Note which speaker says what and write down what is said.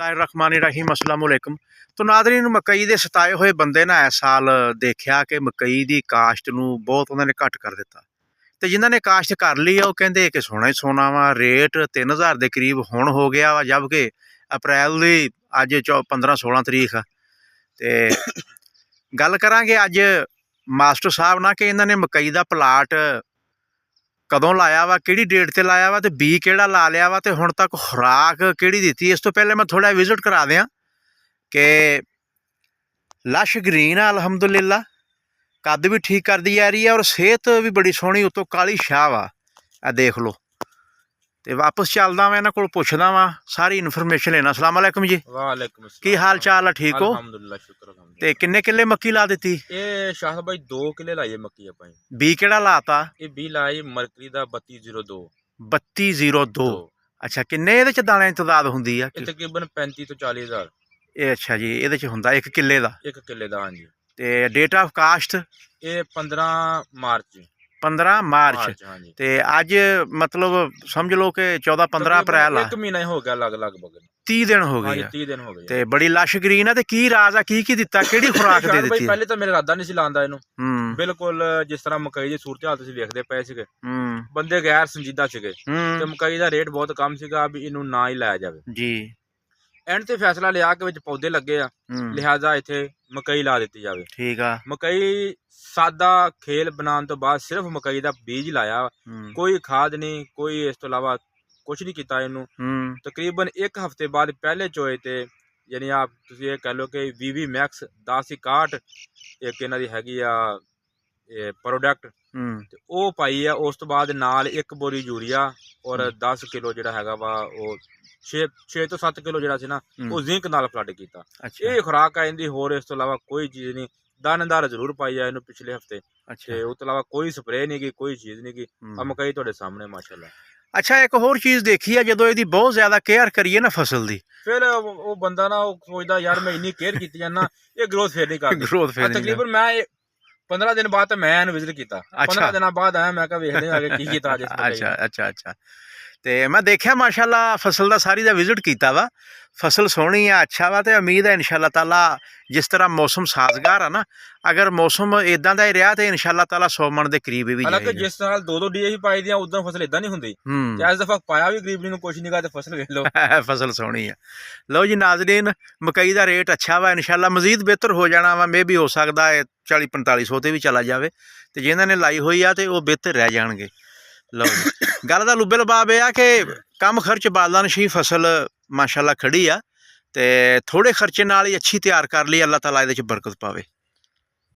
Speaker 1: बिस्मिल्लाहिर्रहमानिर्रहीम अस्सलाम वालेकुम। तो नाज़रीन, मकई ਦੇ ਸਤਾਏ ਹੋਏ ਬੰਦੇ ਨੇ ਇਸ ਸਾਲ ਦੇਖਿਆ ਕਿ ਮਕਈ ਦੀ ਕਾਸ਼ਤ ਨੂੰ ਬਹੁਤ ਉਹਨਾਂ ਨੇ ਘੱਟ ਕਰ ਦਿੱਤਾ ਤੇ ਜਿਨ੍ਹਾਂ ਨੇ ਕਾਸ਼ਤ ਕਰ ਲਈ ਆ ਉਹ ਕਹਿੰਦੇ ਕਿ ਸੋਨਾ ਹੀ ਸੋਨਾ ਵਾ। ਰੇਟ 3000 ਦੇ ਕਰੀਬ ਹੁਣ ਹੋ ਗਿਆ ਵਾ, ਜਦਕਿ ਅਪ੍ਰੈਲ ਦੀ ਅੱਜ 15-16 ਤਰੀਕ ਆ। ਤੇ ਗੱਲ ਕਰਾਂਗੇ ਅੱਜ ਮਾਸਟਰ ਸਾਹਿਬ ਨਾਲ ਕਿ ਇਹਨਾਂ ਨੇ ਮਕਈ ਦਾ ਪਲਾਟ ਕਦੋਂ ਲਾਇਆ ਵਾ, ਕਿਹੜੀ ਡੇਟ ਤੇ ਲਾਇਆ ਵਾ, ਤੇ ਬੀ ਕਿਹੜਾ ਲਾ ਲਿਆ ਵਾ, ਤੇ ਹੁਣ ਤੱਕ ਖੁਰਾਕ ਕਿਹੜੀ ਦਿੱਤੀ। ਇਸ ਤੋਂ ਪਹਿਲੇ ਮੈਂ ਥੋੜਾ ਵਿਜ਼ਿਟ ਕਰਾ ਦਿਆਂ ਕਿ ਲਸ਼ ਗ੍ਰੀਨ ਆ, ਅਲਹਮਦੁਲਿਲਾ ਕੱਦ ਵੀ ਠੀਕ ਕਰਦੀ ਆ ਰਹੀ ਹੈ ਔਰ ਸਿਹਤ ਵੀ ਬੜੀ ਸੋਹਣੀ, ਉਤੋਂ ਕਾਲੀ ਸ਼ਾਹ ਵਾ। ਆ ਦੇਖ ਲਓ। ਤੇ ਵਾਪਸ ਚੱਲਦਾ ਮੈਂ ਇਹਨਾਂ ਕੋਲ ਪੁੱਛਦਾ ਵਾਂ ਸਾਰੀ ਇਨਫੋਰਮੇਸ਼ਨ ਲੈਣਾ। अस्सलाम वालेकुम जी।
Speaker 2: वालेकुम अस्सलाम।
Speaker 1: ਕੀ ਹਾਲ ਚਾਲ ਆ, ਠੀਕ ਹੋ?
Speaker 2: अल्हम्दुलिल्लाह, शुक्र अल्हम्दुलिल्लाह।
Speaker 1: ਤੇ ਕਿੰਨੇ ਕਿੱਲੇ ਮੱਕੀ ਲਾ ਦਿੱਤੀ?
Speaker 2: ਇਹ ਸ਼ਾਹ ਭਾਈ 2 ਕਿੱਲੇ ਲਾਈਏ ਮੱਕੀ ਆਪਾਂ।
Speaker 1: ਬੀ ਕਿਹੜਾ ਲਾਤਾ?
Speaker 2: ਇਹ ਬੀ ਲਾਈ ਮਰਕਰੀ ਦਾ 3202।
Speaker 1: 3202। ਅੱਛਾ, ਕਿੰਨੇ ਇਹਦੇ ਚ ਦਾਣਿਆਂ ਦੀ ਤਾਦਾਦ ਹੁੰਦੀ ਆ?
Speaker 2: ਇਹ ਤਕਰੀਬਨ 35 ਤੋਂ 40 ਹਜ਼ਾਰ।
Speaker 1: ਇਹ ਅੱਛਾ ਜੀ, ਇਹਦੇ ਚ ਹੁੰਦਾ 1 ਕਿੱਲੇ ਦਾ?
Speaker 2: 1 ਕਿੱਲੇ ਦਾ, ਹਾਂਜੀ।
Speaker 1: ਤੇ ਡੇਟ ਆਫ ਕਾਸਟ?
Speaker 2: ਇਹ 15 ਮਾਰਚ।
Speaker 1: 15 ਮਾਰਚ।
Speaker 2: ਹਾਂਜੀ।
Speaker 1: ਤੇ ਅੱਜ ਮਤਲਬ ਸਮਝ ਲਓ ਕਿ 14-15 ਅਪ੍ਰੈਲ ਆ।
Speaker 2: 1 ਮਹੀਨਾ ਹੀ ਹੋ ਗਿਆ ਲਗਭਗ।
Speaker 1: 30 ਦਿਨ ਹੋ
Speaker 2: ਹਾਂਜੀ,
Speaker 1: ਗਏ ਆ।
Speaker 2: 30 ਦਿਨ ਹੋ ਗਏ।
Speaker 1: ਤੇ ਬੜੀ ਲਸ਼ ਗ੍ਰੀਨ ਆ। ਤੇ ਕੀ ਰਾਜ ਆ, ਕੀ ਦਿੱਤਾ, ਕਿਹੜੀ ਖੁਰਾਕ ਦੇ ਦਿੱਤੀ?
Speaker 2: ਪਹਿਲੇ ਤਾਂ ਮੇਰਾ ਇਰਾਦਾ ਨਹੀਂ ਸੀ ਲਾਉਂਦਾ ਇਹਨੂੰ ਬਿਲਕੁਲ। ਜਿਸ ਤਰ੍ਹਾਂ ਮਕਈ ਦੀ ਸੂਰਤ ਹਾਲ ਤੁਸੀਂ ਵੇਖਦੇ ਪਏ ਸੀਗੇ, ਬੰਦੇ ਗੈਰ ਸੰਜੀਦਾ ਸੀਗੇ ਤੇ ਮਕਈ ਦਾ ਰੇਟ ਬਹੁਤ ਕਮ ਸੀਗਾ ਵੀ ਇਹਨੂੰ ਨਾ ਹੀ ਲਾਇਆ ਜਾਵੇ
Speaker 1: ਜੀ।
Speaker 2: ਐਂਡ ਤੇ ਫੈਸਲਾ ਲਿਆ ਕਿ ਵਿੱਚ ਪੌਦੇ ਲੱਗੇ ਆ, ਲਿਹਾਜ਼ਾ ਇੱਥੇ ਮਕਈ ਲਾ ਦਿੱਤੀ ਜਾਵੇ। ਠੀਕ
Speaker 1: ਆ।
Speaker 2: ਮਕਈ ਸਾਦਾ ਖੇਲ ਬਣਾਉਣ ਤੋਂ ਬਾਅਦ ਸਿਰਫ ਮਕਈ ਦਾ ਬੀਜ ਲਾਇਆ, ਕੋਈ ਖਾਦ ਨਹੀਂ, ਕੋਈ ਇਸ ਤੋਂ ਇਲਾਵਾ ਕੁਛ ਨਹੀਂ ਕੀਤਾ ਇਹਨੂੰ। ਤਕਰੀਬਨ 1 ਹਫ਼ਤੇ ਬਾਅਦ ਪਹਿਲੇ ਚੋਏ ਤੇ ਯਾਨੀ ਆਪ ਤੁਸੀਂ ਇਹ ਕਹਿ ਲਓ ਕਿ VV ਮੈਕਸ 1061 ਇੱਕ ਇਹਨਾਂ ਦੀ ਹੈਗੀ ਆ ਇਹ ਪ੍ਰੋਡਕਟ, ਤੇ ਉਹ ਪਾਈ ਆ। ਉਸ ਤੋਂ ਬਾਅਦ ਨਾਲ 1 ਬੋਰੀ ਯੂਰੀਆ ਔਰ 10 ਕਿਲੋ ਜਿਹੜਾ ਹੈਗਾ ਵਾ ਉਹ 6 ਤੋਂ 7 ਕਿਲੋ ਜਿਹੜਾ ਸੀ ਨਾ ਉਹ ਜ਼ਿੰਕ ਨਾਲ ਫਲੱਡ ਕੀਤਾ। ਇਹ ਖੁਰਾਕ ਆ ਇਹਦੀ, ਹੋਰ ਇਸ ਤੋਂ ਇਲਾਵਾ ਕੋਈ ਚੀਜ਼ ਨਹੀਂ। ਦਾਣੇਦਾਰ ਜ਼ਰੂਰ ਪਾਈ ਆ ਇਹਨੂੰ ਪਿਛਲੇ ਹਫ਼ਤੇ, ਤੇ ਉਸ ਤੋਂ ਇਲਾਵਾ ਕੋਈ ਸਪਰੇਅ ਨਹੀਂ ਗੀ, ਕੋਈ ਚੀਜ਼ ਨਹੀਂ ਗੀ। ਆ ਮਕਈ ਤੁਹਾਡੇ ਸਾਹਮਣੇ ਮਾਸ਼ਾਅੱਲਾ।
Speaker 1: ਅੱਛਾ, ਇੱਕ ਹੋਰ ਚੀਜ਼ ਦੇਖੀ ਆ, ਜਦੋਂ ਇਹਦੀ ਬਹੁਤ ਜ਼ਿਆਦਾ ਕੇਅਰ ਕਰੀਏ ਨਾ ਫਸਲ ਦੀ,
Speaker 2: ਫਿਰ ਉਹ ਬੰਦਾ ਨਾ ਉਹ ਸੋਚਦਾ ਯਾਰ ਮੈਂ ਇੰਨੀ ਕੇਅਰ ਕੀਤੀ ਜਾਂਦਾ, ਇਹ ਗਰੋਥ ਫੇਰ ਨਹੀਂ ਕਰਦੀ। ਤਕਰੀਬਨ ਮੈਂ 15 ਦਿਨ ਬਾਅਦ ਮੈਂ ਇਹਨੂੰ ਵਿਜ਼ਿਟ ਕੀਤਾ। 15 ਦਿਨਾਂ ਬਾਅਦ ਆਇਆ, ਮੈਂ ਕਿਹਾ ਵੇਖਦੇ ਆ ਕੀ ਕੀਤਾ ਅੱਜ।
Speaker 1: ਅੱਛਾ। ਤੇ ਮੈਂ ਦੇਖਿਆ ਮਾਸ਼ਾਅੱਲਾ ਫਸਲ ਦਾ ਸਾਰੀ ਦਾ ਵਿਜ਼ਿਟ ਕੀਤਾ ਵਾ। ਫਸਲ ਸੋਹਣੀ ਆ, ਅੱਛਾ ਵਾ। ਤੇ ਉਮੀਦ ਹੈ ਇਨਸ਼ਾਅੱਲਾ ਤਾਲਾ ਜਿਸ ਤਰ੍ਹਾਂ ਮੌਸਮ ਸਾਜ਼ਗਾਰ ਆ ਨਾ, ਅਗਰ ਮੌਸਮ ਇਦਾਂ ਦਾ ਹੀ ਰਿਹਾ ਤੇ ਇਨਸ਼ਾਅੱਲਾ ਤਾਲਾ 100 ਮਣ ਦੇ ਕਰੀਬ ਵੀ ਜਾਏਗੀ।
Speaker 2: ਹਾਲਾਂਕਿ ਜਿਸ ਸਾਲ 2-2 DAP ਪਾਈ ਦੀਆਂ ਉਦੋਂ ਫਸਲ ਇਦਾਂ ਨਹੀਂ ਹੁੰਦੀ, ਤੇ ਇਸ ਦਫਾ ਪਾਇਆ ਵੀ ਗਰੀਬੀ ਨੂੰ ਕੁਛ ਨਹੀਂ ਗਾ ਤੇ ਫਸਲ ਵੇਖ ਲਓ।
Speaker 1: ਫਸਲ ਸੋਹਣੀ ਆ। ਲਓ ਜੀ ਨਾਜ਼ਰੀਨ, ਮਕਈ ਦਾ ਰੇਟ ਅੱਛਾ ਵਾ, ਇਨਸ਼ਾਅੱਲਾ ਮਜ਼ੀਦ ਬਿਹਤਰ ਹੋ ਜਾਣਾ ਵਾ। ਮੇ ਵੀ ਹੋ ਸਕਦਾ ਹੈ 40-4500 ਤੇ ਵੀ ਚਲਾ ਜਾਵੇ, ਤੇ ਜਿਨ੍ਹਾਂ ਨੇ ਲਾਈ ਹੋਈ ਆ ਤੇ ਉਹ ਬਿਹਤਰ ਰਹਿ ਜਾਣਗੇ। ਲਓ ਜੀ, ਗੱਲ ਦਾ ਲੁੱਬੇ ਲਬਾਬ ਇਹ ਆ ਕਿ ਕਮ ਖਰਚ ਬਾਲਾ ਨਸ਼ੀ ਫਸਲ ਮਾਸ਼ਾਅੱਲਾ ਖੜੀ ਆ, ਤੇ ਥੋੜੇ ਖਰਚੇ ਨਾਲ ਹੀ ਅੱਛੀ ਤਿਆਰ ਕਰ ਲਈ। ਅੱਲਾਹ ਤਾਲਾ ਇਹਦੇ 'ਚ ਬਰਕਤ ਪਾਵੇ।